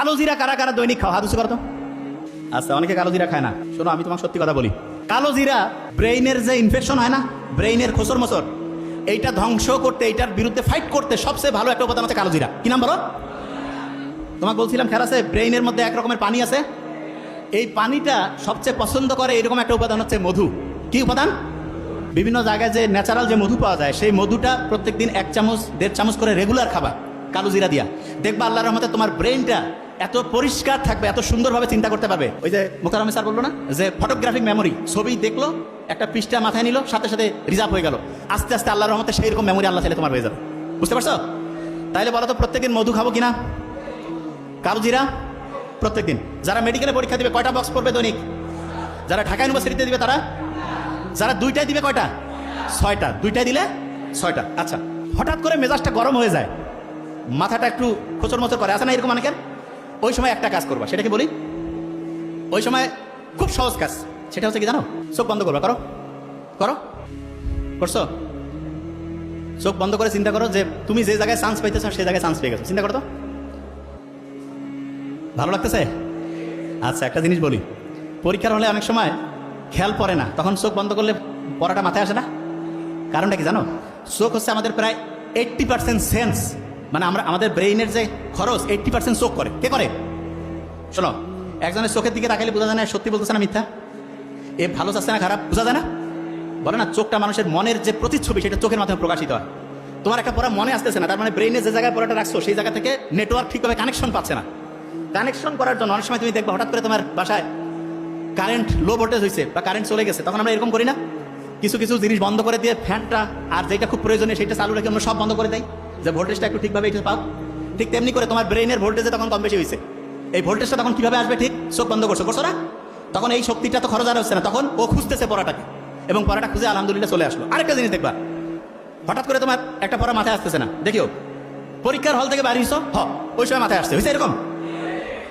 কালো জিরা কারা কারা দৈনিক খাও? হাত উঁচু করো তো। আচ্ছা, অনেকে কালো জিরা খায় না। শোনো, আমি তোমাকে সত্যি কথা বলি, কালো জিরা ব্রেইনের যে ইনফেকশন হয় না, ব্রেইনের খোসর মোসর, এইটা ধ্বংস করতে, এইটার বিরুদ্ধে ফাইট করতে সবচেয়ে ভালো একটা উপাদান হচ্ছে কালো জিরা। কি নাম বলো? তোমাকে বলছিলাম খেয়াল আছে, ব্রেইনের মধ্যে এক রকমের পানি আছে, এই পানিটা সবচেয়ে পছন্দ করে এরকম একটা উপাদান হচ্ছে মধু। কি উপাদান? বিভিন্ন জায়গায় যে ন্যাচারাল যে মধু পাওয়া যায়, সেই মধুটা প্রত্যেকদিন 1 চামচ 1.5 চামচ করে রেগুলার খাবা কালো জিরা দিয়া। দেখবা আল্লাহর রহমতে তোমার ব্রেইনটা এত পরিষ্কার থাকবে, এত সুন্দরভাবে চিন্তা করতে পারবে। ওই যে মোকাররম স্যার বললো না যে ফটোগ্রাফিক মেমোরি, ছবি দেখলো, একটা পৃষ্ঠা মাথায় নিল, সাথে সাথে রিজার্ভ হয়ে গেল। আস্তে আস্তে আল্লাহর রহমতে সেই রকম মেমোরি আল্লাহ চাইলে তোমার হয়ে যাবে। বুঝতে পারছো? তাইলে বলো তো, প্রত্যেকদিন মধু খাবো কিনা? কালো জিরা প্রত্যেকদিন। যারা মেডিকেলে পরীক্ষা দিবে কয়টা বক্স পড়বে দৈনিক? যারা ঢাকা ইউনিভার্সিটিতে দিবে তারা? যারা 2টায় দিবে কয়টা? 6টা। 2টায় দিলে 6টা। আচ্ছা, হঠাৎ করে মেজাজটা গরম হয়ে যায়, মাথাটা একটু খোঁচর মোচর করে, আছে না এরকম অনেকের? ওই সময় একটা কাজ করবা, সেটাকে বলি, ওই সময় খুব সহজ কাজ, সেটা হচ্ছে কি জানো? চোখ বন্ধ করবা। করো করো, করছো? চোখ বন্ধ করে চিন্তা করো যে তুমি যে জায়গায় চান্স পাইতেছ সেই জায়গায় চান্স পেয়ে গেছো। চিন্তা করো তো, ভালো লাগতেছে? আচ্ছা, একটা জিনিস বলি, পরীক্ষার হলে অনেক সময় খেয়াল পড়ে না, তখন চোখ বন্ধ করলে পড়াটা মাথায় আসে না। কারণটা কি জানো? চোখ হচ্ছে আমাদের প্রায় 80% সেন্স, মানে আমরা আমাদের ব্রেইনের যে খরচ 80% চোখ করে। কে করে? শোনো, একজনের চোখের দিকে তাকালে বোঝা যায় না সত্যি বলতেছে না মিথ্যা, এ ভালো চাচ্ছে না খারাপ, বোঝা যায় না। বলে না, চোখটা মানুষের মনের যে প্রতিচ্ছবি, সেটা চোখের মাধ্যমে প্রকাশিত হয়। তোমার একটা পড়া মনে আসতেছে না, তার মানে ব্রেইনে যে জায়গায় পড়াটা রাখছো সেই জায়গা থেকে নেটওয়ার্ক ঠিকভাবে কানেকশন পাচ্ছে না। কানেকশন করার জন্য অনেক সময় তুমি দেখবে হঠাৎ করে তোমার বাসায় কারেন্ট লো ভোল্টেজ হয়েছে বা কারেন্ট চলে গেছে, তখন আমরা এরকম করি না, কিছু কিছু জিনিস বন্ধ করে দিয়ে ফ্যানটা আর যেটা খুব প্রয়োজনীয় সেটা চালু রেখে আমরা সব বন্ধ করে দেয়, যে ভোল্টেজটা একটু ঠিকভাবে এটা পাও। ঠিক তেমনি করে তোমার ব্রেইনের ভোল্টেজে তখন কম বেশি হয়েছে, এই ভোল্টেজটা তখন কিভাবে আসবে? ঠিক চোখ বন্ধ করছো, করছো না? তখন এই শক্তিটা তো খরচ আর হচ্ছে না, তখন ও খুঁজতেছে পড়াটাকে, এবং পড়াটা খুঁজে আলহামদুলিল্লাহ চলে আসলো। আরেকটা জিনিস দেখবা, হঠাৎ করে তোমার একটা পড়া মাথায় আসতেছে না, দেখিও পরীক্ষার হল থেকে বাড়িয়েছো, ওই সময় মাথায় আসছে, হয়েছে এরকম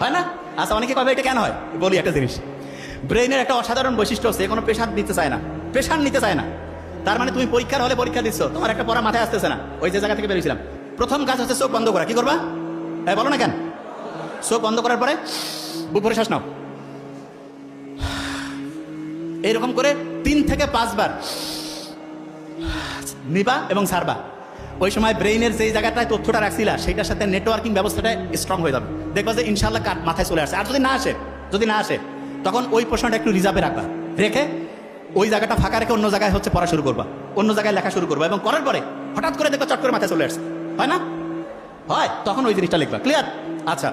হয় না? আচ্ছা, অনেকে কবে এটা কেন হয়? বলি একটা জিনিস, ব্রেইনের একটা অসাধারণ বৈশিষ্ট্য হচ্ছে কোনো প্রেশার নিতে চায় না, প্রেশার নিতে চায় না। তার মানে তুমি পরীক্ষার হলে পরীক্ষা দিচ্ছ, তোমার একটা পড়া মাথায় আসতেছে না, ওই যে জায়গা থেকে বেরিয়েছিলাম, প্রথম কাজ হচ্ছে চোখ বন্ধ করা। কি করবা? বলো না কেন? চোখ বন্ধ করার পরে বুক ভরে শ্বাস নাও, এইরকম করে 3 থেকে 5 বার নিবা এবং ছাড়বা। ওই সময় ব্রেইনের যেই জায়গাটায় তথ্যটা রাখছিলা সেটার সাথে নেটওয়ার্কিং ব্যবস্থাটা স্ট্রং হয়ে যাবে, দেখবা যে ইনশাল্লাহ কাট মাথায় চলে আসে। আর যদি না আসে তখন ওই প্রশ্নটা একটু রিজার্ভে রাখবা, রেখে ওই জায়গাটা ফাঁকা রেখে অন্য জায়গায় হচ্ছে পড়া শুরু করবা, অন্য জায়গায় লেখা শুরু করবা, এবং করার পরে হঠাৎ করে দেখবা চট করে মাথায় চলে আসছে, হয় না? হয়, তখন ওই জিনিসটা লিখবা। ক্লিয়ার? আচ্ছা,